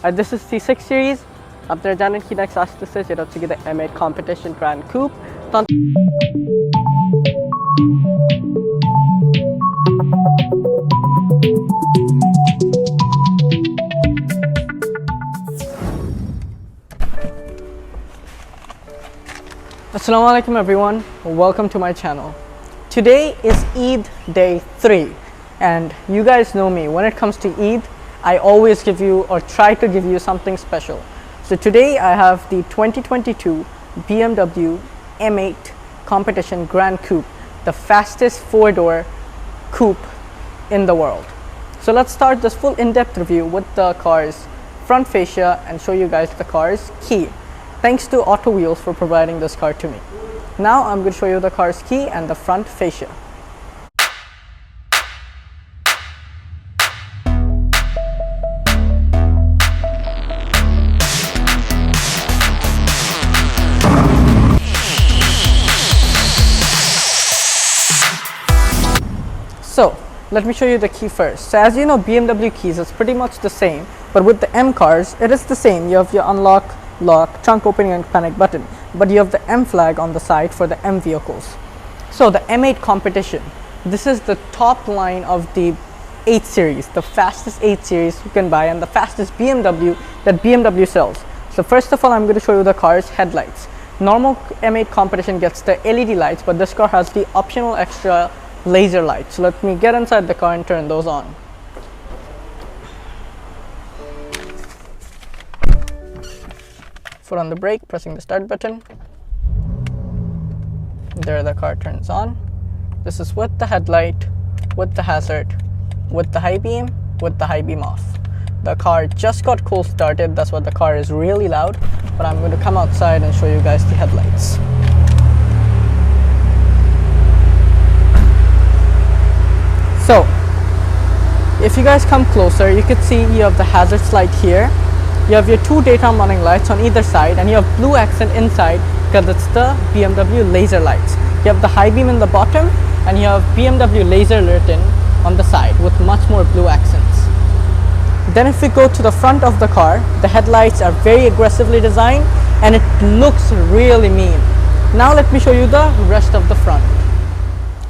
This is the 6 series. আপনারা কি next আসতেছে সেটা হচ্ছে the M8 competition Gran Coupe. Assalamu alaikum everyone, welcome to my channel. Today is Eid day 3 and you guys know me, when it comes to Eid I always give you or try to give you something special. So today I have the 2022 BMW M8 competition Gran Coupe, the fastest 4-door coupe in the world. So let's start this full in-depth review with the car's front fascia and show you guys the car's key. Thanks to Auto Wheels for providing this car to me. Now I'm going to show you the car's key and the front fascia. So let me show you the key first. So as you know, BMW keys is pretty much the same, but with the M cars it is the same. You have your unlock, lock, trunk opening and panic button, but you have the M flag on the side for the M vehicles. So the M8 competition, this is the top line of the 8 series, the fastest 8 series you can buy and the fastest BMW that BMW sells. So first of all, I'm going to show you the car's headlights. Normal M8 competition gets the LED lights, but this car has the optional extra laser lights. So let me get inside the car and turn those on. Foot on the brake, pressing the start button. There the car turns on. This is with the headlight, with the hazard, with the high beam, with the high beam off. The car just got cold started, that's why the car is really loud, but I'm going to come outside and show you guys the headlights. So if you guys come closer, you can see you have the hazards light here. You have your 2 daytime running lights on either side, and you have blue accent inside because it's the BMW laser lights. You have the high beam in the bottom, and you have BMW laser written on the side with much more blue accents. Then if we go to the front of the car, the headlights are very aggressively designed and it looks really mean. Now let me show you the rest of the front.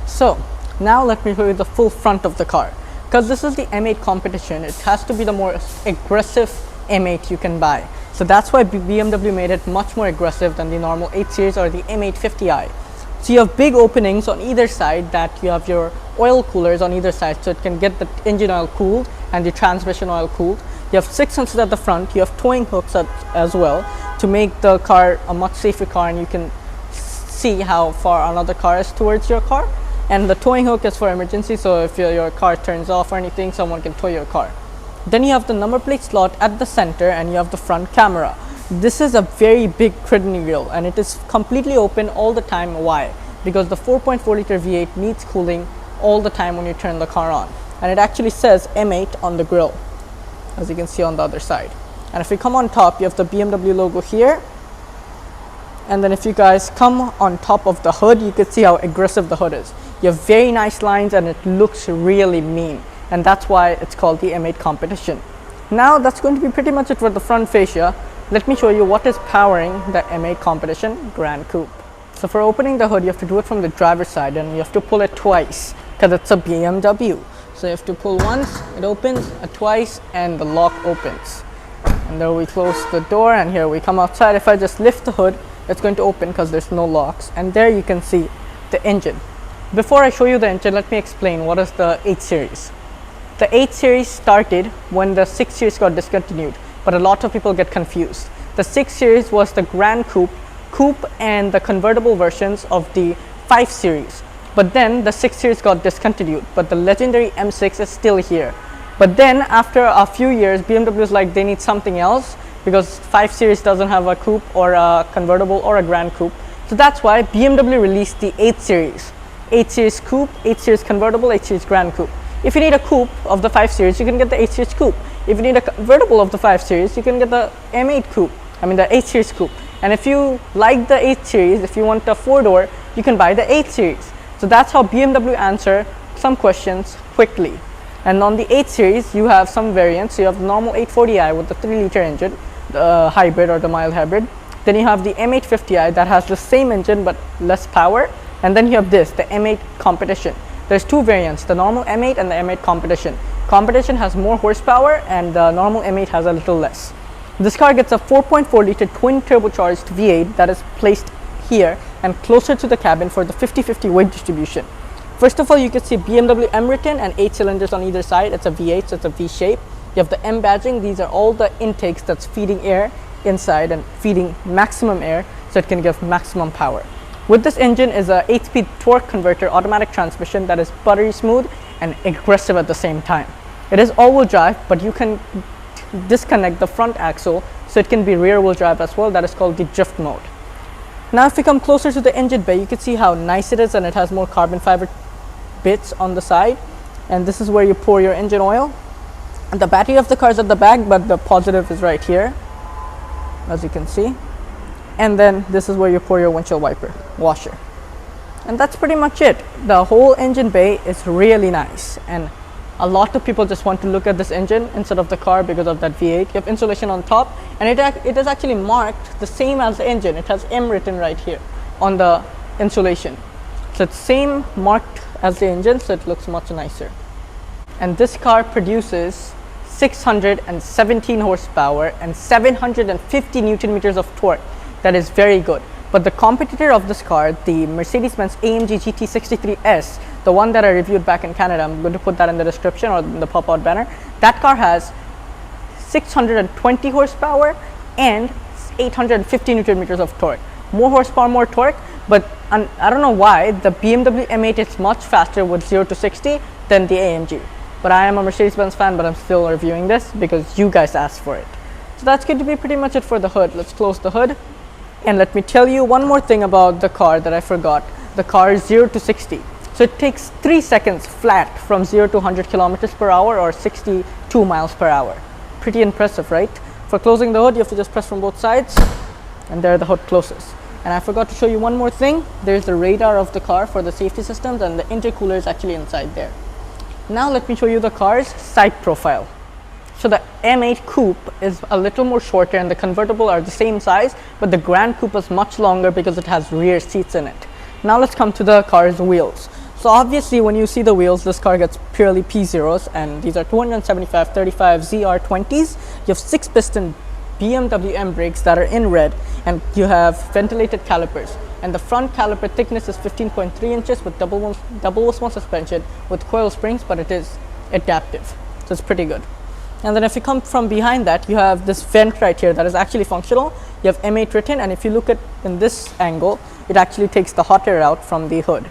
So now let me show you the full front of the car. Because this is the M8 competition, it has to be the more aggressive M8 you can buy. So that's why BMW made it much more aggressive than the normal 8 series or the M850i. So you have big openings on either side that you have your oil coolers on either side, so it can get the engine oil cooled and the transmission oil cooled. You have 6 sensors at the front, you have towing hooks as well to make the car a much safer car, and you can see how far another car is towards your car. And the towing hook is for emergency, so if your car turns off or anything, someone can tow your car. Then you have the number plate slot at the center, and you have the front camera. This is a very big kidney wheel and it is completely open all the time. Why? Because the 4.4 liter V8 needs cooling all the time when you turn the car on, and it actually says M8 on the grille, as you can see on the other side. And if we come on top, you have the BMW logo here. And then if you guys come on top of the hood, you can see how aggressive the hood is. You have very nice lines and it looks really mean, and that's why it's called the M8 competition. Now that's going to be pretty much it for the front fascia. Let me show you what is powering the M8 competition Gran Coupe. So for opening the hood, you have to do it from the driver's side, and you have to pull it twice because it's a BMW. So you have to pull once, it opens, twice, and the lock opens. And there we close the door, and here we come outside. If I just lift the hood, it's going to open because there's no locks, and there you can see the engine. Before I show you the engine, let me explain what is the 8 series. The 8 series started when the 6 series got discontinued, but a lot of people get confused. The 6 series was the Gran Coupe and the convertible versions of the 5 series. But then the 6 series got discontinued, but the legendary M6 is still here. But then after a few years, BMW is like they need something else because 5 series doesn't have a coupe or a convertible or a Gran Coupe. So that's why BMW released the 8 series. 8 series coupe, 8 series convertible, 8 series Gran Coupe. If you need a coupe of the 5 series, you can get the 8 series coupe. If you need a convertible of the 5 series, you can get the M8 coupe. The 8 series coupe. And if you like the 8 series, if you want a 4-door, you can buy the 8 series. So that's how BMW answer some questions quickly. And on the 8 series, you have some variants. You have the normal 840i with the 3-liter engine, the hybrid or the mild hybrid. Then you have the M850i that has the same engine but less power. And then you have this, the M8 Competition. There's 2 variants, the normal M8 and the M8 Competition. Competition has more horsepower and the normal M8 has a little less. This car gets a 4.4 liter twin turbocharged V8 that is placed here and closer to the cabin for the 50-50 weight distribution. First of all, you can see BMW M written and 8 cylinders on either side. It's a V8, so it's a V shape. You have the M badging. These are all the intakes that's feeding air inside and feeding maximum air so it can give maximum power. With this engine is a 8-speed torque converter automatic transmission that is buttery smooth and aggressive at the same time. It is all-wheel drive, but you can disconnect the front axle so it can be rear-wheel drive as well. That is called the drift mode. Now if we come closer to the engine bay, you can see how nice it is, and it has more carbon fiber bits on the side, and this is where you pour your engine oil. And the battery of the car is at the back, but the positive is right here, as you can see. And then this is where you pour your windshield wiper washer. And that's pretty much it. The whole engine bay is really nice, and a lot of people just want to look at this engine instead of the car because of that V8. You have insulation on top, and it is actually marked the same as the engine. It has M written right here on the insulation. So it's same marked as the engine, so it looks much nicer. And this car produces 617 horsepower and 750 Newton meters of torque. That is very good. But the competitor of this car, the Mercedes-Benz AMG GT63S, the one that I reviewed back in Canada, I'm going to put that in the description or in the pop-out banner. That car has 620 horsepower and 850 Newton meters of torque. More horsepower, more torque, but I don't know why the BMW M8 is much faster with 0 to 60 than the AMG. But I am a Mercedes-Benz fan, but I'm still reviewing this because you guys asked for it. So that's going to be pretty much it for the hood. Let's close the hood. And let me tell you one more thing about the car that I forgot. The car is 0 to 60. So it takes 3 seconds flat from 0 to 100 kilometers per hour or 62 miles per hour. Pretty impressive, right? For closing the hood, you have to just press from both sides, and there the hood closes. And I forgot to show you one more thing. There's the radar of the car for the safety systems, and the intercooler is actually inside there. Now let me show you the car's side profile. So the M8 Coupe is a little more shorter, and the convertible are the same size, but the Gran Coupe is much longer because it has rear seats in it. Now let's come to the car's wheels. So obviously when you see the wheels, this car gets purely P0s, and these are 275/35 ZR20s. You have 6-piston BMW M brakes that are in red, and you have ventilated calipers. And the front caliper thickness is 15.3 inches with double wishbone suspension with coil springs, but it is adaptive, so it's pretty good. And then if you come from behind that, you have this vent right here that is actually functional. You have M8 written, and if you look at in this angle, it actually takes the hot air out from the hood.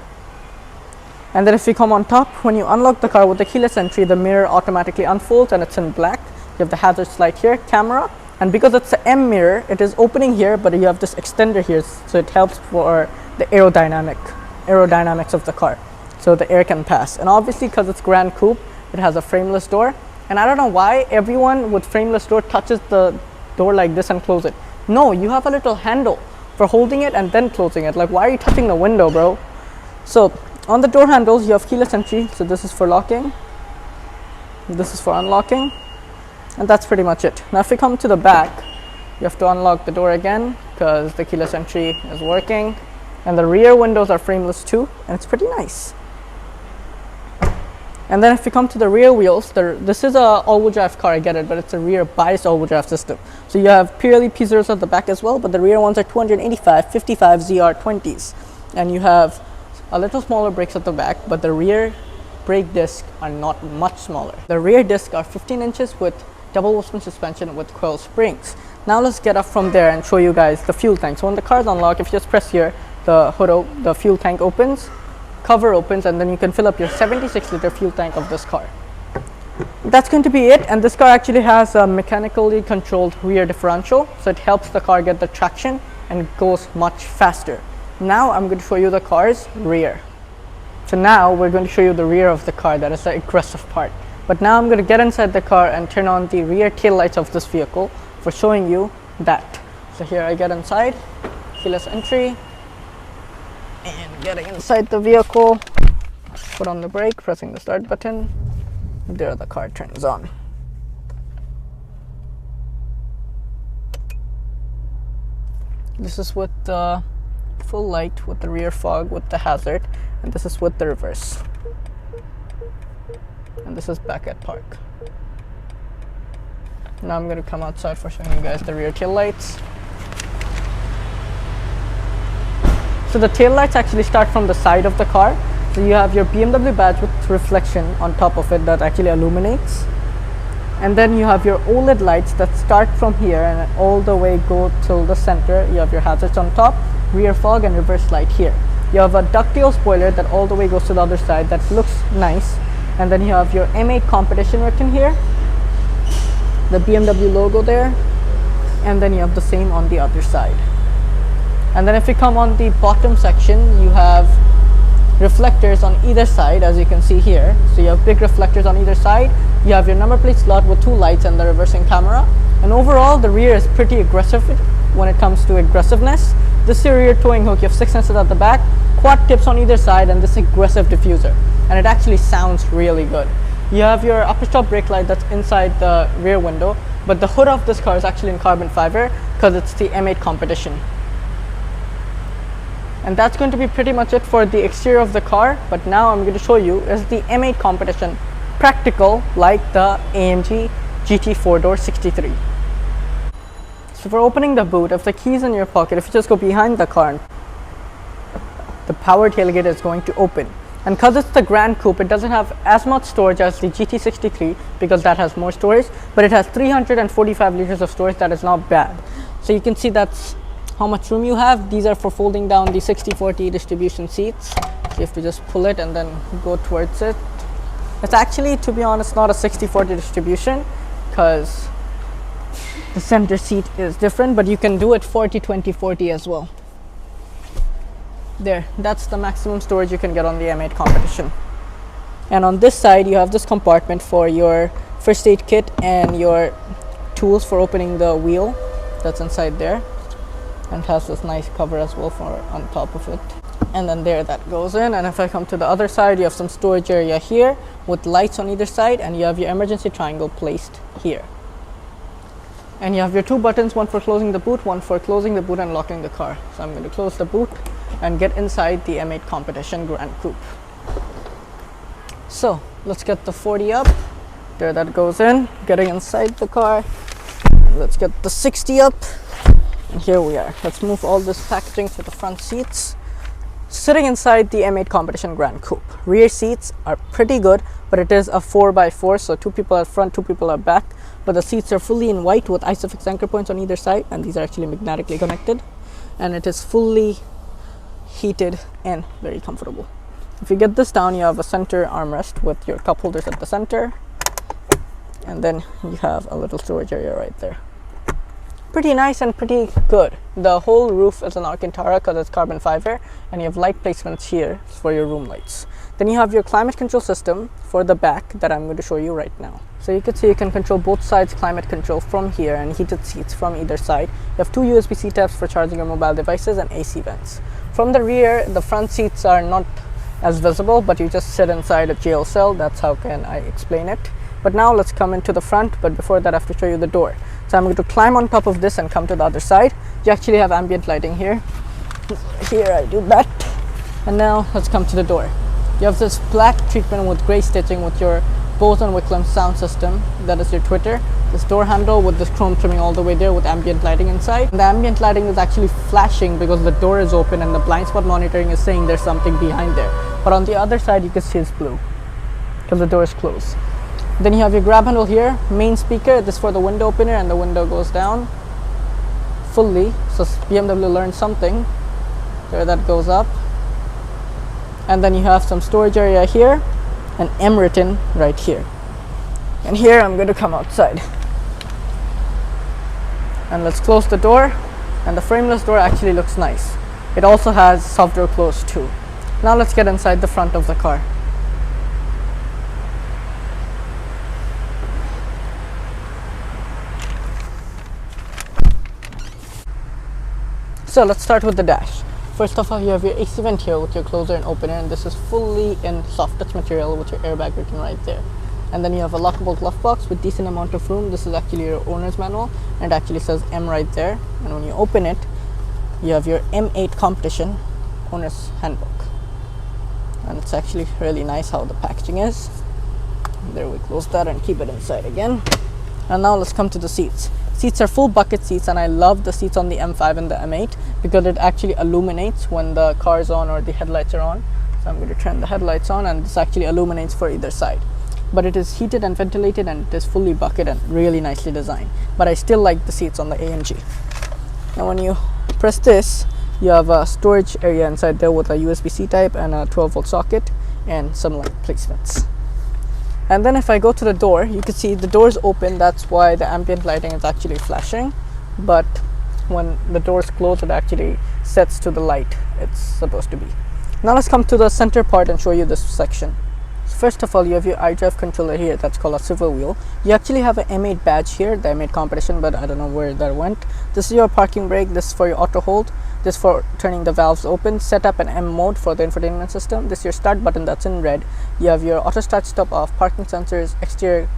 And then if you come on top, when you unlock the car with the keyless entry, the mirror automatically unfolds and it's in black. You have the hazard light here, camera, and because it's an M mirror, it is opening here, but you have this extender here, so it helps for the aerodynamics of the car, so the air can pass. And obviously because it's Gran Coupe, it has a frameless door. And I don't know why everyone with frameless door touches the door like this and close it. No, you have a little handle for holding it and then closing it. Like, why are you touching the window, bro? So on the door handles, you have keyless entry. So this is for locking, this is for unlocking, and that's pretty much it. Now if we come to the back, you have to unlock the door again because the keyless entry is working, and the rear windows are frameless too, and it's pretty nice. And then if you come to the rear wheels, this is a all-wheel drive car, I get it, but it's a rear biased all-wheel drive system. So you have purely P0s at the back as well, but the rear ones are 285/55 ZR20s. And you have a little smaller brakes at the back, but the rear brake discs are not much smaller. The rear discs are 15 inches with double wishbone suspension with coil springs. Now let's get up from there and show you guys the fuel tank. So when the car is unlocked, if you just press here, the fuel tank opens, cover opens, and then you can fill up your 76-liter fuel tank of this car. That's going to be it. And this car actually has a mechanically controlled rear differential, so it helps the car get the traction and goes much faster. Now I'm going to show you the car's rear. So now we're going to show you the rear of the car. That is the aggressive part. But now I'm going to get inside the car and turn on the rear tail lights of this vehicle for showing you that. So here I get inside, keyless entry, and getting inside the vehicle, put on the brake, pressing the start button, There the car turns on. This is with the full light, with the rear fog, with the hazard, and this is with the reverse. And this is back at park. Now I'm going to come outside for showing you guys the rear tail lights. So the tail lights actually start from the side of the car. So you have your BMW badge with reflection on top of it that actually illuminates. And then you have your OLED lights that start from here and all the way go till the center. You have your hazards on top, rear fog, and reverse light here. You have a ducktail spoiler that all the way goes to the other side that looks nice. And then you have your M8 competition written here, the BMW logo there, and then you have the same on the other side. And then if you come on the bottom section, you have reflectors on either side, as you can see here. So you have big reflectors on either side. You have your number plate slot with 2 lights and the reversing camera. And overall, the rear is pretty aggressive when it comes to aggressiveness. This is your rear towing hook. You have 6 sensors at the back, quad tips on either side, and this aggressive diffuser. And it actually sounds really good. You have your upper stop brake light that's inside the rear window, but the hood of this car is actually in carbon fiber because it's the M8 competition. And that's going to be pretty much it for the exterior of the car. But now I'm going to show you is the M8 competition practical like the AMG GT 4-door 63. So for opening the boot, if the key is in your pocket, if you just go behind the car, the power tailgate is going to open. And because it's the Gran Coupe, it doesn't have as much storage as the GT63 because that has more storage, but it has 345 liters of storage. That is not bad. So you can see that's how much room you have. These are for folding down the 60/40 distribution seats. So you have to just pull it and then go towards it. It's actually, to be honest, not a 60/40 distribution because the center seat is different, but you can do it 40/20/40 as well. There, that's the maximum storage you can get on the M8 competition. And on this side, you have this compartment for your first aid kit and your tools for opening the wheel. That's inside there, and has this nice cover as well for on top of it. And then there that goes in. And if I come to the other side, you have some storage area here with lights on either side, and you have your emergency triangle placed here. And you have your 2 buttons, one for closing the boot, one for closing the boot and locking the car. So I'm going to close the boot and get inside the M8 competition Gran Coupe. So let's get the 40 up. There that goes in, getting inside the car. Let's get the 60 up. And here we are. Let's move all this packaging to the front seats. Sitting inside the M8 competition Gran Coupe. Rear seats are pretty good, but it is a 4x4, so 2 people at front, 2 people are back. But the seats are fully in white with ISOFIX anchor points on either side, and these are actually magnetically connected. And it is fully heated and very comfortable. If you get this down, you have a center armrest with your cup holders at the center, and then you have a little storage area right there. Pretty nice and pretty good. The whole roof is an Alcantara because it's carbon fiber, and you have light placements here for your room lights. Then you have your climate control system for the back that I'm going to show you right now. So you can see you can control both sides climate control from here, and heated seats from either side. You have 2 USB-C taps for charging your mobile devices and AC vents. From the rear, the front seats are not as visible, but you just sit inside a jail cell. That's how can I explain it. But now let's come into the front, but before that I have to show you the door. So I'm going to climb on top of this and come to the other side. You actually have ambient lighting here. Here I do that. And now let's come to the door. You have this black treatment with gray stitching with your Bose and Wickham sound system. That is your Twitter. This door handle with this chrome trimming all the way there with ambient lighting inside. And the ambient lighting is actually flashing because the door is open and the blind spot monitoring is saying there's something behind there. But on the other side you can see it's blue because the door is closed. Then you have your grab handle here, main speaker, this for the window opener, and the window goes down fully. So BMW learned something. There that goes up. And then you have some storage area here, and M written right here. And here I'm going to come outside. And let's close the door. And the frameless door actually looks nice. It also has soft door close too. Now let's get inside the front of the car. So let's start with the dash. First of all, you have your AC vent here with your closer and opener, and this is fully in soft touch material with your airbag written right there. And then you have a lockable glove box with decent amount of room. This is actually your owner's manual, and it actually says M right there. And when you open it, you have your M8 competition owner's handbook, and it's actually really nice how the packaging is. There, we close that and keep it inside again. And now let's come to the seats. Seats are full bucket seats, and I love the seats on the M5 and the M8 because it actually illuminates when the car is on or the headlights are on. So I'm going to turn the headlights on, and this actually illuminates for either side. But it is heated and ventilated, and it is fully bucket and really nicely designed. But I still like the seats on the AMG. Now when you press this, you have a storage area inside there with a USB-C type and a 12-volt socket and some light placements. And then if I go to the door, you can see the door is open. That's why the ambient lighting is actually flashing. But when the doors close, it actually sets to the light it's supposed to be. Now let's come to the center part and show you this section. So first of all, you have your iDrive controller here. That's called a swivel wheel. You actually have an M8 badge here, the M8 competition, but I don't know where that went. This is your parking brake. This is for your auto hold. This for turning the valves open. Set up an M mode for the infotainment system. This is your start button, that's in red. You have your auto start stop off, parking sensors, exterior,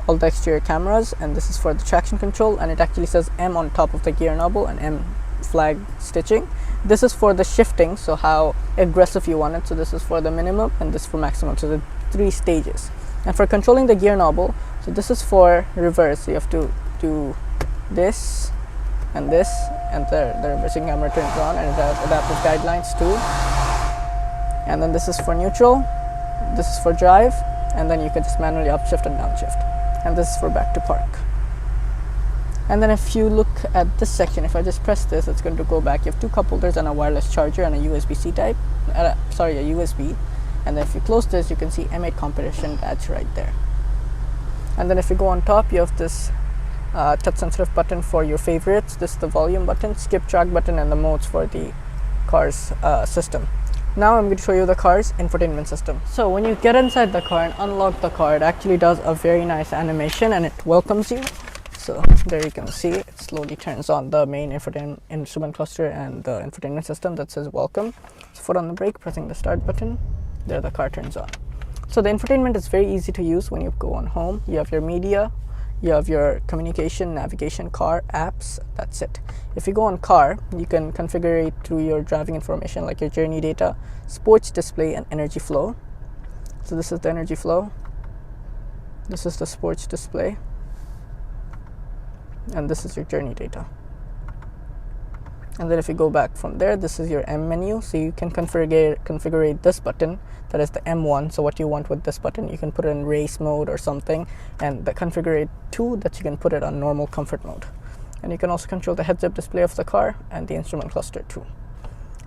all the exterior cameras, and this is for the traction control, and it actually says M on top of the gear knob and M flag stitching. This is for the shifting, so how aggressive you want it. So this is for the minimum and this for maximum, so the 3 stages. And for controlling the gear knob, so this is for reverse, so you have to do this and this, and the reversing camera turns on, and it has adaptive guidelines too. And then this is for neutral, this is for drive, and then you can just manually upshift and downshift, and this is for back to park. And then if you look at this section, if I just press this, it's going to go back. You have 2 cup holders and a wireless charger and a USB-C type, a USB. And then if you close this, you can see M8 competition badge right there. And then if you go on top, you have this touch sensitive button for your favorites. This is the volume button, skip track button, and the modes for the car's system. Now I'm going to show you the car's infotainment system. So when you get inside the car and unlock the car, it actually does a very nice animation and it welcomes you. So there you can see it slowly turns on the main instrument cluster and the infotainment system that says welcome. So foot on the brake, pressing the start button, there the car turns on. So the infotainment is very easy to use. When you go on home, you have your media, you have your communication, navigation, car, apps, that's it. If you go on car, you can configure it through your driving information like your journey data, sports display, and energy flow. So this is the energy flow, this is the sports display, and this is your journey data. And then if you go back from there, this is your M menu, so you can configure this button, that is the M1. So what you want with this button, you can put it in race mode or something, and the configure 2, that you can put it on normal comfort mode. And you can also control the heads-up display of the car and the instrument cluster too.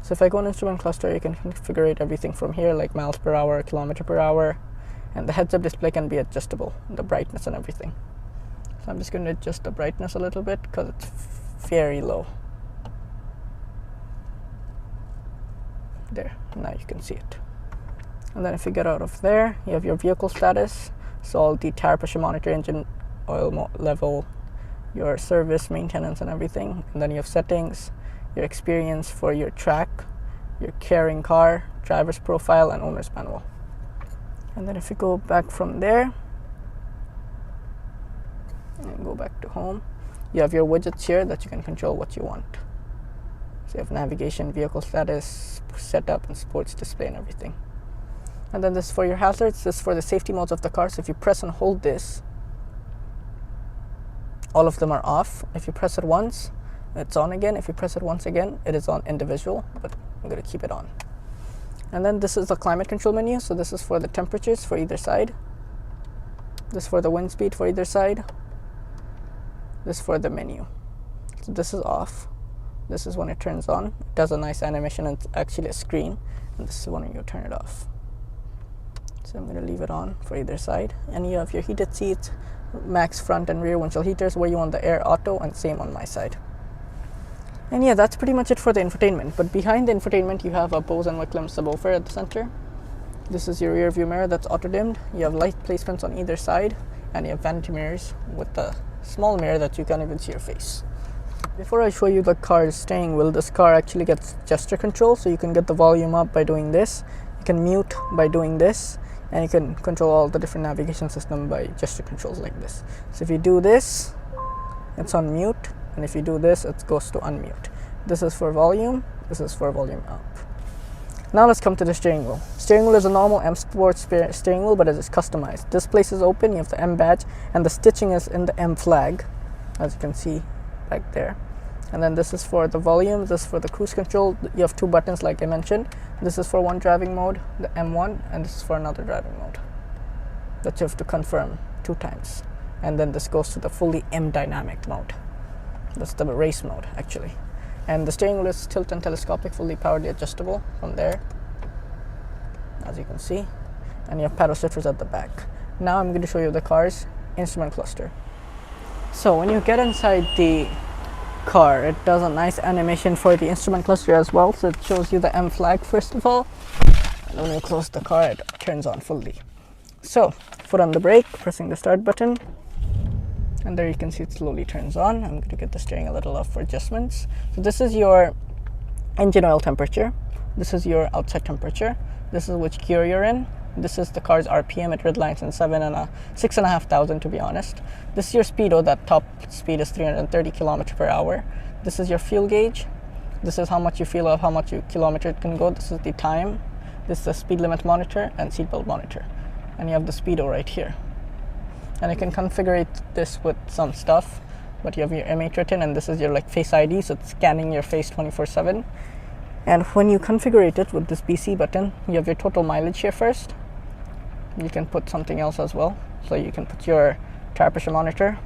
So if I go on instrument cluster, you can configure everything from here, like miles per hour, kilometer per hour, and the heads-up display can be adjustable, the brightness and everything. So I'm just going to adjust the brightness a little bit because it's very low. There, now you can see it. And then if you get out of there, you have your vehicle status, so all the tire pressure monitor, engine oil level, your service, maintenance, and everything. And then you have settings, your experience for your track, your carrying car, driver's profile, and owner's manual. And then if you go back from there and go back to home, you have your widgets here that you can control what you want. So you have navigation, vehicle status, setup, and sports display and everything. And then this is for your hazards. This is for the safety modes of the car. So if you press and hold this, all of them are off. If you press it once, it's on again. If you press it once again, it is on individual, but I'm going to keep it on. And then this is the climate control menu. So this is for the temperatures for either side. This is for the wind speed for either side. This is for the menu. So this is off. This is when it turns on. It does a nice animation, and it's actually a screen. And this is when you turn it off. So I'm going to leave it on for either side. And you have your heated seats, max front and rear windshield heaters, where you want the air auto, and same on my side. And yeah, that's pretty much it for the infotainment. But behind the infotainment, you have a Bose and Wickham subwoofer at the center. This is your rear view mirror that's auto dimmed. You have light placements on either side, and you have vanity mirrors with the small mirror that you can't even see your face. Before I show you the car's steering wheel, this car actually gets gesture control, so you can get the volume up by doing this. You can mute by doing this. and you can control all the different navigation system by gesture controls like this. So if you do this, it's on mute, and if you do this, it goes to unmute. This is for volume, this is for volume up. Now let's come to the steering wheel. Steering wheel is a normal M Sport steering wheel, but it is customized. This place is open, you have the M badge, and the stitching is in the M flag, as you can see back there. And then this is for the volume, this is for the cruise control. You have two buttons like I mentioned. This is for one driving mode, the M1, and this is for another driving mode that you have to confirm 2 times. And then this goes to the fully M dynamic mode. That's the race mode actually. And the steering wheel is tilt and telescopic, fully powered adjustable from there, as you can see. And you have paddle shifters at the back. Now I'm going to show you the car's instrument cluster. So when you get inside the car, it does a nice animation for the instrument cluster as well. So it shows you the M flag first of all, and when you close the car, it turns on fully. So foot on the brake, pressing the start button, and there you can see it slowly turns on. I'm going to get the steering a little up for adjustments. So this is your engine oil temperature, this is your outside temperature, this is which gear you're in, this is the car's RPM. It redlines in 6,500 to be honest. This is your speedo. That top speed is 330 km/h. This is your fuel gauge. This is how much you feel of how much kilometer it can go. This is the time. This is the speed limit monitor and seatbelt monitor. And you have the speedo right here. And you can configure this with some stuff, but you have your M8 written, and this is your like Face ID, so it's scanning your face 24/7. And when you configure it with this BC button, you have your total mileage here first. You can put something else as well, so you can put your tire pressure monitor,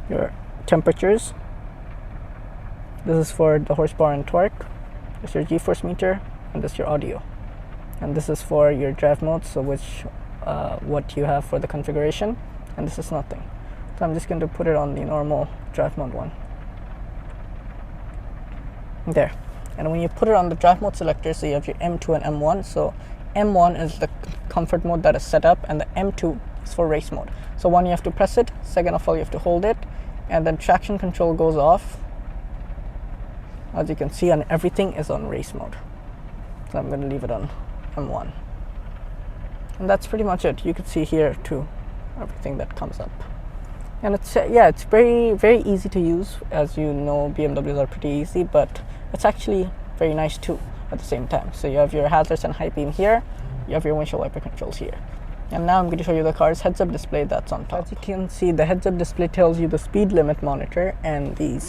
your temperatures. This is for the horsepower and torque. This is your G-force meter, and this is your audio. And this is for your drive mode, so what you have for the configuration, and this is nothing. So I'm just going to put it on the normal drive mode one. There. And when you put it on the drive mode selector, so you have your M2 and M1. So M1 is the comfort mode that is set up, and the M2 is for race mode. So one, you have to press it, second of all you have to hold it, and then traction control goes off, as you can see, and everything is on race mode. So I'm going to leave it on M1, and that's pretty much it. You can see here too everything that comes up, and it's it's very easy to use. As you know, BMWs are pretty easy, but it's actually very nice too at the same time. So you have your hazards and high beam here, you have your windshield wiper controls here. And now I'm going to show you the car's heads-up display that's on top. As you can see, the heads-up display tells you the speed limit monitor and the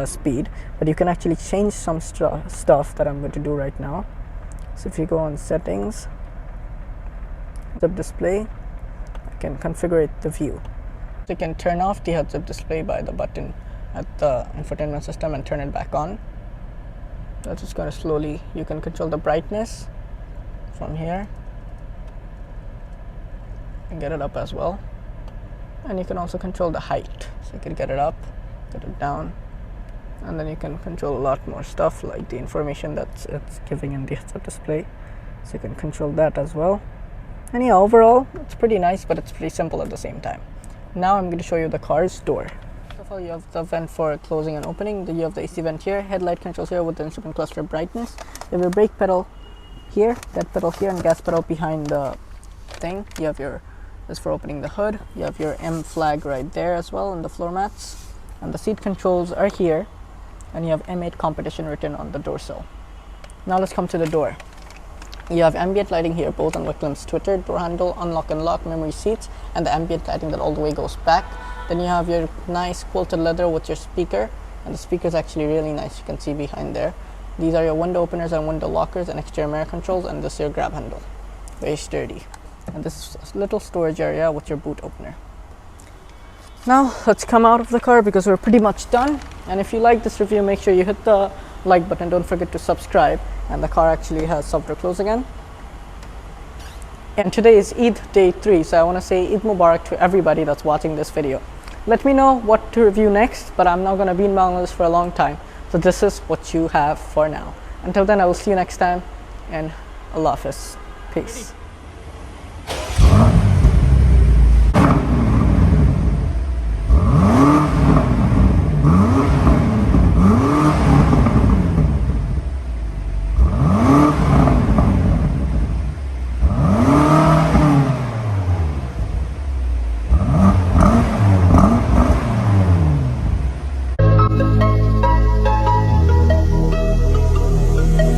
speed, but you can actually change some stuff that I'm going to do right now. So if you go on settings, heads-up display, I can configure the view. So you can turn off the heads-up display by the button at the infotainment system and turn it back on. That's just going to slowly, you can control the brightness from here and get it up as well. And you can also control the height. So you can get it up, get it down, and then you can control a lot more stuff like the information that it's giving in the heads-up display. So you can control that as well. And yeah, overall, it's pretty nice, but it's pretty simple at the same time. Now I'm going to show you the car's door. First of all, you have the vent for closing and opening. Then you have the AC vent here, headlight controls here with the instrument cluster brightness. You have your brake pedal here, that pedal here, and gas pedal behind the thing. You have your, this for opening the hood. You have your M flag right there as well, and the floor mats. And the seat controls are here, and you have M8 competition written on the door sill. Now let's come to the door. You have ambient lighting here, both on Wickham's Twitter, door handle, unlock and lock, memory seats, and the ambient lighting that all the way goes back. Then you have your nice quilted leather with your speaker, and the speaker is actually really nice. You can see behind there. These are your window openers and window lockers and exterior mirror controls, and this is your grab handle. Very sturdy. And this is a little storage area with your boot opener. Now let's come out of the car because we're pretty much done. And if you like this review, make sure you hit the like button. Don't forget to subscribe. And the car actually has soft door close again. And today is Eid day 3, so I want to say Eid Mubarak to everybody that's watching this video. Let me know what to review next, but I'm not going to be in Bangladesh for a long time, so this is what you have for now. Until then, I will see you next time, and Allah Hafiz. Peace.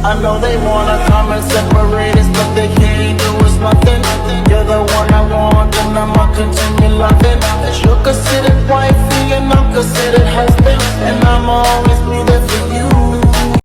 I know they wanna come and separate us, but they can't do us nothing. You're the one I want, and I'ma continue loving. You're considered wifey, and I'm considered husband, and I'ma always be there for you.